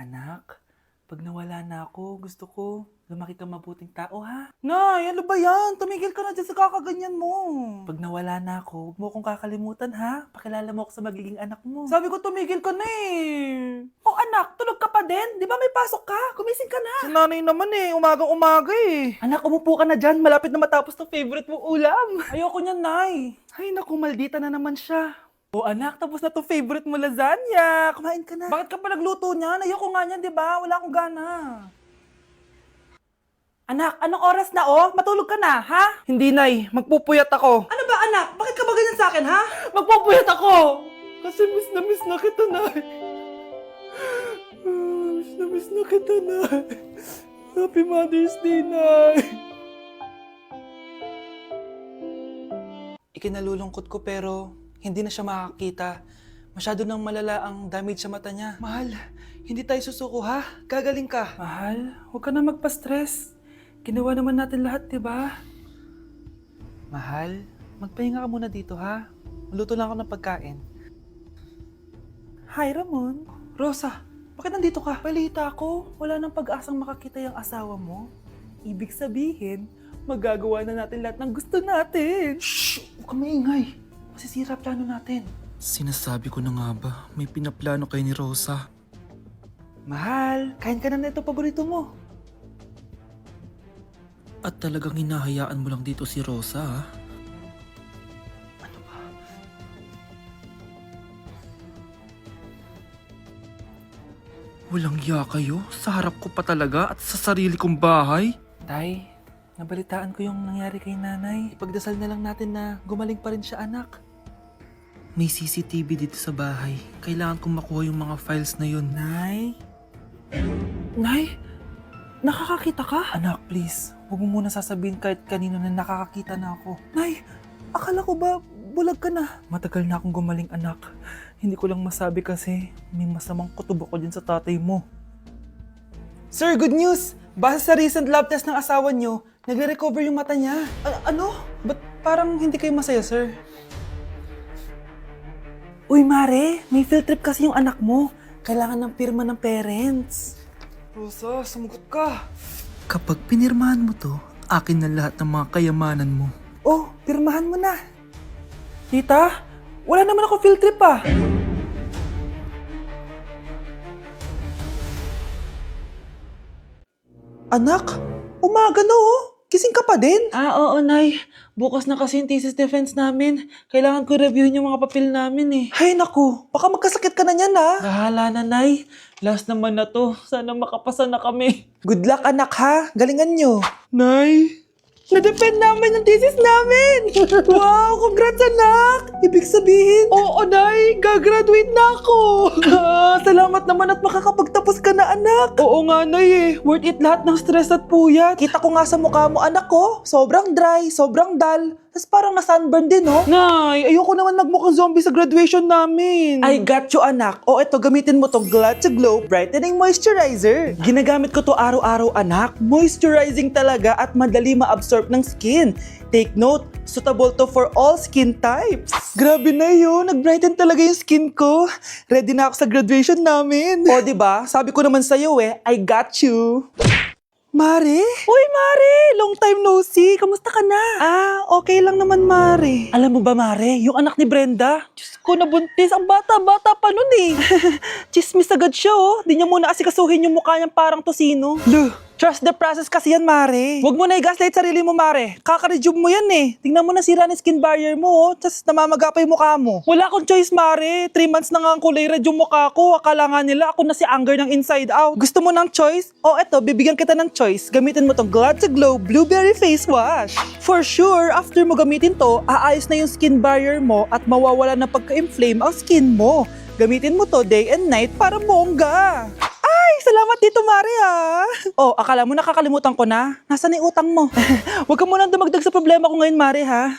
Anak, pag nawala na ako, gusto ko lumaki kang mabuting tao, ha? Nay, ano ba yan? Tumigil ka na dyan sa kakaganyan mo. Pag nawala na ako, huwag mo akong kakalimutan, ha? Pakilala mo ako sa magiging anak mo. Sabi ko, tumigil ka na eh. Oh anak, tulog ka pa din? Di ba may pasok ka? Gumising ka na. Si nanay naman eh, umagang-umaga eh. Anak, umupo ka na dyan. Malapit na matapos ng favorite mong ulam. Ayoko niyan, Nay. Ay naku, maldita na naman siya. Oh anak, tapos na to favorite mo lasagna. Kumain ka na. Bakit ka pa nagluto niyan? Ayoko nga niyan, di ba? Wala akong gana. Anak, anong oras na oh? Matulog ka na, ha? Hindi, Nay. Magpupuyat ako. Ano ba, anak? Bakit ka ba ganyan sa akin, ha? Magpupuyat ako! Kasi miss na kita, Nay. Miss na kita, Nay. Happy Mother's Day, Nay. Ikinalulungkot ko pero hindi na siya makakita. Masyado nang malala ang damage sa mata niya. Mahal, hindi tayo susuko ha? Gagaling ka. Mahal, huwag ka na magpa-stress. Ginawa naman natin lahat, di ba? Mahal, magpahinga ka muna dito ha? Maluto lang ako ng pagkain. Hi, Ramon. Rosa, bakit nandito ka? Balita ako, wala nang pag-asang makakita yung asawa mo. Ibig sabihin, magagawa na natin lahat ng gusto natin. Shh! Huwag ka maingay. Masisira plano natin. Sinasabi ko na nga ba, may pinaplano kayo ni Rosa. Mahal, kain ka na nito paborito mo. At talagang hinahayaan mo lang dito si Rosa, ha? Ano ba? Walang iya kayo? Sa harap ko pa talaga at sa sarili kong bahay? Tay, nabalitaan ko yung nangyari kay nanay. Ipagdasal na lang natin na gumaling pa rin siya, anak. May CCTV dito sa bahay. Kailangan kong makuha yung mga files na yun. Nay? Nay? Nakakakita ka? Anak, please. Huwag mo muna sasabihin kahit kanino na nakakakita na ako. Nay, akala ko ba bulag ka na? Matagal na akong gumaling, anak. Hindi ko lang masabi kasi may masamang kutob ako dyan sa tatay mo. Sir, good news! Base sa recent lab test ng asawa niyo, nagre-recover yung mata niya. Ano? Ba't parang hindi kayo masaya, sir? Uy, Mare, may field trip kasi yung anak mo. Kailangan ng pirma ng parents. Rosa, sumagot ka. Kapag pinirmahan mo to, akin na lahat ng mga kayamanan mo. Oh, pirmahan mo na. Tita, wala naman ako field trip ah. Anak, umaga na oh. Gising ka pa din? Oo, Nay. Bukas na kasi yung thesis defense namin. Kailangan ko reviewin yung mga papel namin eh. Hay naku, baka magkasakit ka na niyan ha. Bahala na, Nay. Last naman na to. Sana makapasa na kami. Good luck, anak ha. Galingan nyo. Nay, na-defend namin yung thesis namin! Wow, congrats anak! Ibig sabihin... Oo, Nay! Gagraduate na ako! Salamat naman at makakapagtapos ka na, anak! Oo nga, Nay eh. Worth it lahat ng stress at puyat. Kita ko nga sa mukha mo, anak ko. Sobrang dry, sobrang dull. Tapos parang na-sunburn din, no? Nay, ayoko naman magmukhang zombie sa graduation namin. I got you, anak. O eto, gamitin mo tong Glad to Glow Brightening Moisturizer. Ginagamit ko to araw-araw, anak. Moisturizing talaga at madali ma-absorb ng skin. Take note, suitable to for all skin types. Grabe na yun, nag-brighten talaga yung skin ko. Ready na ako sa graduation namin. O, diba? Sabi ko naman sa'yo I got you. Mare? Uy, Mare! Long time no see. Kamusta ka na? Okay lang naman, Mare. Alam mo ba, Mare? Yung anak ni Brenda, Diyos ko, nabuntis. Ang bata-bata pa nun eh. Chismis agad siya oh. Di niya muna asikasuhin yung mukha niyang parang tosino. Luh! Trust the process kasi yan, Mare. Huwag mo na i-gaslight sarili mo, Mare. Kaka-rejuve mo yan eh. Tingnan mo na sira ng skin barrier mo, oh. Tapos namamaga pa yung mukha mo. Wala akong choice, Mare. 3 months na nga ang kulay red yung mukha ko. Akala nga nila ako na si Anger ng Inside Out. Gusto mo ng choice? O eto, bibigyan kita ng choice. Gamitin mo tong Glad to Glow Blueberry Face Wash. For sure, after mo gamitin to, aayos na yung skin barrier mo at mawawala na pagka-inflame ang skin mo. Gamitin mo to day and night para bongga. Salamat dito, Mare, ha? Oh, akala mo nakakalimutan ko na? Nasaan yung utang mo? Huwag ka munang dumagdag sa problema ko ngayon, Mare, ha?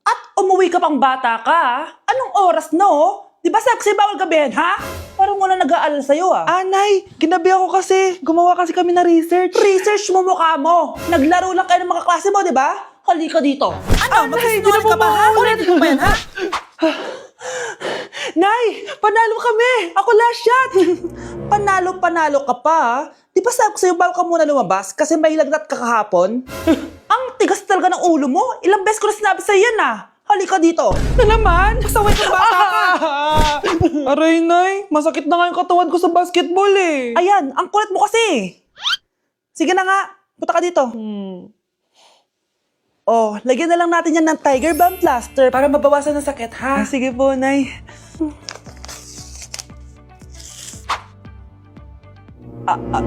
At umuwi ka pang bata ka, ha? Anong oras na, oh? Di ba sexy bawal gabihin, ha? Parang wala nag-aalala sa'yo, ah. Nay, ginabi ako kasi. Gumawa kasi kami na research. Research mo mukha mo. Naglaro lang kayo ng mga klase mo, di ba? Halika dito. Ano? Mag-sinungaling ka ba, ha? Ulitin ko pa yan, ha? Nay! Panalo kami! Ako last shot! Panalo ka pa, ha? Di ba sabi ko sa'yo bago ka muna lumabas kasi may lagnat ka kahapon? Ang tigas talaga ng ulo mo. Ilang beses ko na sinabi sa'yo yan, ha? Halika dito. Na naman? Pasaway kang bata ka. Aray, Nay. Masakit na nga yung katawan ko sa basketball, eh. Ayan, ang kulit mo kasi. Sige na nga. Punta ka dito. Oh, lagyan na lang natin yan ng Tiger Balm plaster para mabawasan ng sakit, ha? Sige po, Nay.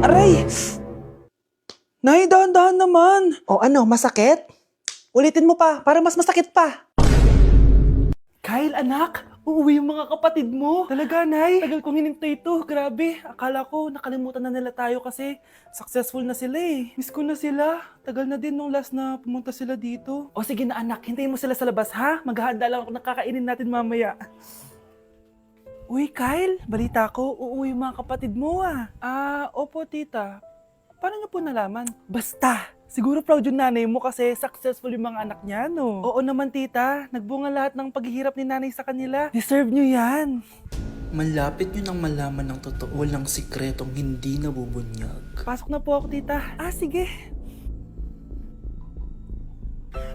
Aray! Nay, dahan-dahan naman. O ano, masakit? Ulitin mo pa, para mas masakit pa. Kyle, anak, uuwi yung mga kapatid mo. Talaga, Nay? Tagal kong hinintay ito. Grabe, akala ko nakalimutan na nila tayo kasi successful na sila eh. Miss ko na sila. Tagal na din nung last na pumunta sila dito. O sige na anak, hintayin mo sila sa labas ha. Maghahanda lang ako ng kakainin natin mamaya. Uy, Kyle, balita ko, uuwi yung mga kapatid mo ah. Opo tita. Paano niyo po nalaman? Basta! Siguro proud yung nanay mo kasi successful yung mga anak niya, no? Oo naman, tita. Nagbunga lahat ng paghihirap ni nanay sa kanila. Deserve nyo yan. Malapit nyo nang malaman ng totoo, walang sikretong hindi nabubunyag. Pasok na po ako, tita. Sige.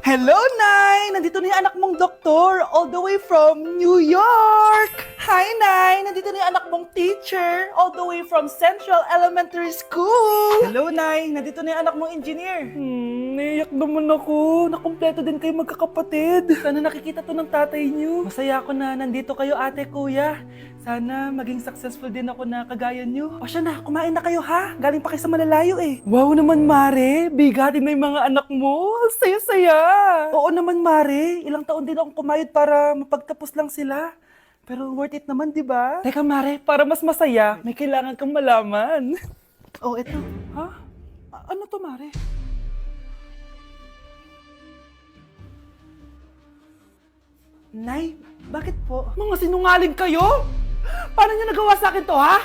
Hello, Nay! Nandito na yung anak mong doktor, all the way from New York! Hi, Nay! Nandito na yung anak mong teacher, all the way from Central Elementary School! Hello, Nay! Nandito na yung anak mong engineer. Naiyak naman ako. Nakumpleto din kayo magkakapatid. Sana nakikita to ng tatay niyo. Masaya ako na nandito kayo, ate, kuya. Sana maging successful din ako na kagaya niyo. O siya na, kumain na kayo ha? Galing pa kayo sa malalayo eh. Wow naman, Mare. Bigatin na yung mga anak mo. Saya-saya. Oo naman, Mare. Ilang taon din akong kumayod para mapagtapos lang sila. Pero worth it naman, di ba? Teka, Mare, para mas masaya, may kailangan kang malaman. Oh, eto. Ha? Ano to, Mare? Nay, bakit po? Mga sinungaling kayo? Paano niyo nagawa sa akin to, ha?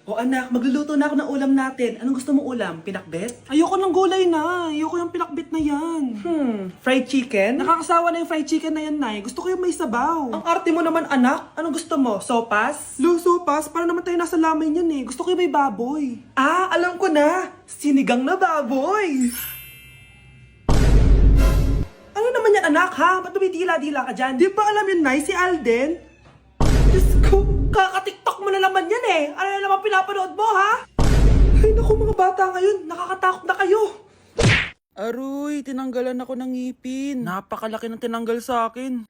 O anak, magluluto na ako ng ulam natin. Anong gusto mo ulam? Pinakbet? Ayoko ng gulay na. Ayoko yung pinakbet na yan. Fried chicken? Nakakasawa na yung fried chicken na yan, Nay. Gusto ko yung may sabaw. Ang arte mo naman, anak. Anong gusto mo? Sopas? Sopas? Para naman tayo nasa lamay niyan eh. Gusto ko yung may baboy. Alam ko na. Sinigang na baboy. Ano naman yan, anak, ha? Ba't tumidila-dila ka dyan? Di ba alam yun, Nay? Si Alden? Diyos ko, kaka-tiktok mo na naman yan eh. Ano na naman pinapanood mo, ha? Ay, naku mga bata ngayon. Nakakatakot na kayo. Aroy, tinanggalan ako ng ngipin. Napakalaki ng tinanggal sa akin.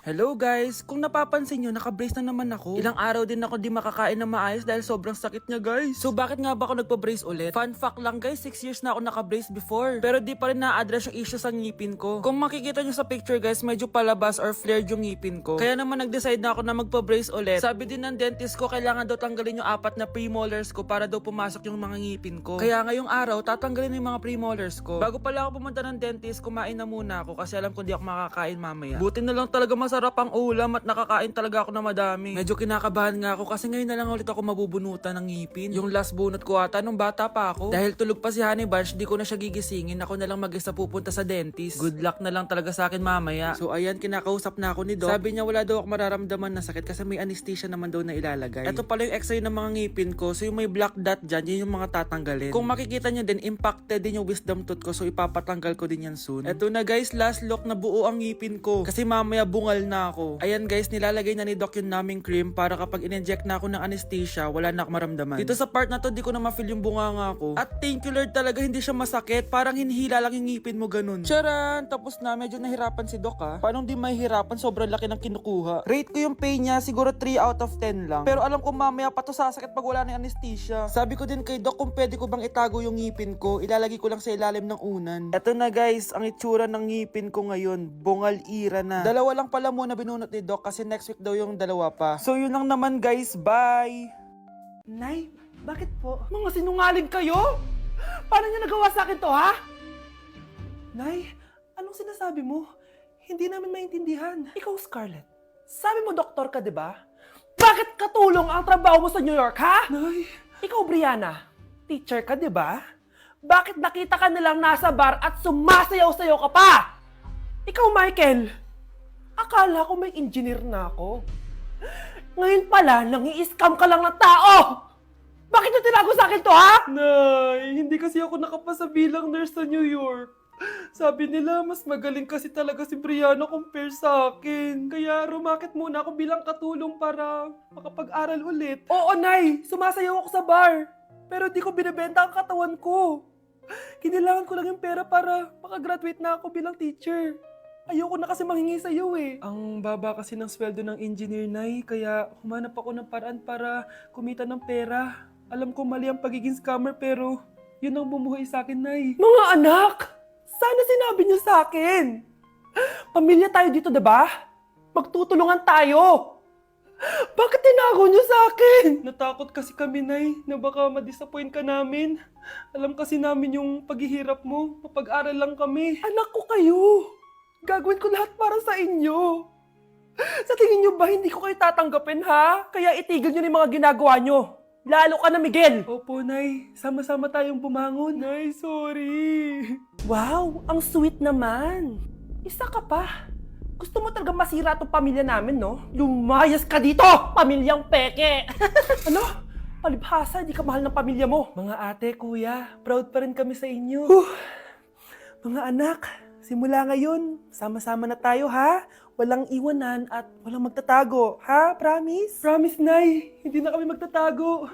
Hello guys! Kung napapansin nyo, naka-brace na naman ako. Ilang araw din ako di makakain na maayos dahil sobrang sakit niya guys. So bakit nga ba ako nagpa-brace ulit? Fun fact lang guys, 6 years na ako naka-brace before. Pero di pa rin na-address yung issue sa ngipin ko. Kung makikita nyo sa picture guys, medyo palabas or flared yung ngipin ko. Kaya naman nag-decide na ako na magpa-brace ulit. Sabi din ng dentist ko, kailangan daw tanggalin yung 4 na premolars ko para daw pumasok yung mga ngipin ko. Kaya ngayong araw, tatanggalin yung mga premolars ko. Bago pala ako pumunta ng dentist, kumain na muna ako kasi alam ko di ako makakain mamaya. Buti na lang talaga masarap ang ulam at nakakain talaga ako na madami. Medyo kinakabahan nga ako kasi ngayon na lang ulit ako mabubunutan ng ngipin. Yung last bunot ko ata nung bata pa ako. Dahil tulog pa si Honey Bunch, di ko na siya gigisingin. Ako na lang mag-isa pupunta sa dentist. Good luck na lang talaga sa akin mamaya. So ayan, kinakausap na ako ni Doc. Sabi niya wala daw ako mararamdaman na sakit kasi may anesthesia naman daw na ilalagay. Ito pala yung x-ray ng mga ngipin ko. So yung may black dot dyan, yun yung mga tatanggalin. Kung makikita niyo din, impacted din yung wisdom tooth ko. So ipapatanggal ko din yan soon. Ito na guys, last look na buo ang ngipin ko. Kasi mamaya bungal na ako. Ayan guys, nilalagay na ni Doc yung naming cream para kapag in-inject na ako ng anesthesia, wala na akong maramdaman. Dito sa part na to, di ko na ma-feel yung bunganga ko. At thank you Lord talaga, hindi siya masakit. Parang hinihila lang yung ngipin mo ganun. Charan! Tapos na, medyo nahirapan si Doc ha. Paano di mahihirapan? Sobrang laki ng kinukuha. Rate ko yung pain niya, siguro 3 out of 10 lang. Pero alam ko mamaya pa to sasakit pag wala na yung anesthesia. Sabi ko din kay Doc kung pwede ko bang itago yung ngipin ko, ilalagay ko lang sa ilalim ng unan. Eto na guys, ang itsura ng ngipin ko ngayon. Bungal ira na. Dalawa lang pala muna binunot ni Doc kasi next week daw yung dalawa pa. So yun lang naman guys, bye! Nay, bakit po? Mga sinungaling kayo? Paano niyo nagawa sa akin to, ha? Nay, anong sinasabi mo? Hindi namin maintindihan. Ikaw, Scarlett, sabi mo doktor ka, di ba? Bakit katulong ang trabaho mo sa New York, ha? Nay! Ikaw, Brianna, teacher ka, di ba? Bakit nakita ka nilang nasa bar at sumasayaw-sayaw ka pa? Ikaw, Michael, akala ko may engineer na ako. Ngayon pala, nangi-scam ka lang ng tao! Bakit nyo tinago sa akin to, ha? Nay, hindi kasi ako nakapasa bilang nurse sa New York. Sabi nila, mas magaling kasi talaga si Brianna compare sa akin. Kaya rumakit muna ako bilang katulong para makapag-aral ulit. Oo, Nay, sumasayaw ako sa bar. Pero di ko binibenta ang katawan ko. Kailangan ko lang yung pera para makagraduate na ako bilang teacher. Ayoko na kasi manghingi sa'yo eh. Ang baba kasi ng sweldo ng engineer, Nay, kaya humanap ako ng paraan para kumita ng pera. Alam ko mali ang pagiging scammer pero yun ang bumuhay sa akin, Nay. Mga anak, sana sinabi niyo sa akin. Pamilya tayo dito, diba? Magtutulungan tayo. Bakit tinago niyo sa akin? Natakot kasi kami, Nay, na baka ma-disappoint ka namin. Alam kasi namin yung paghihirap mo. Mapag-aral lang kami. Anak ko kayo. Gagawin ko lahat para sa inyo. Sa tingin niyo ba hindi ko kayo tatanggapin, ha? Kaya itigil niyo na yung mga ginagawa niyo. Lalo ka na, Miguel. Opo, Nay. Sama-sama tayong bumangon. Nay, sorry. Wow, ang sweet naman. Isa ka pa. Gusto mo talaga masira itong pamilya namin, no? Lumayas ka dito, pamilyang peke! Ano? Palibhasa, di ka mahal ng pamilya mo. Mga ate, kuya, proud pa rin kami sa inyo. Mga anak, simula ngayon, sama-sama na tayo, ha? Walang iwanan at walang magtatago, ha? Promise? Promise, Nay. Hindi na kami magtatago.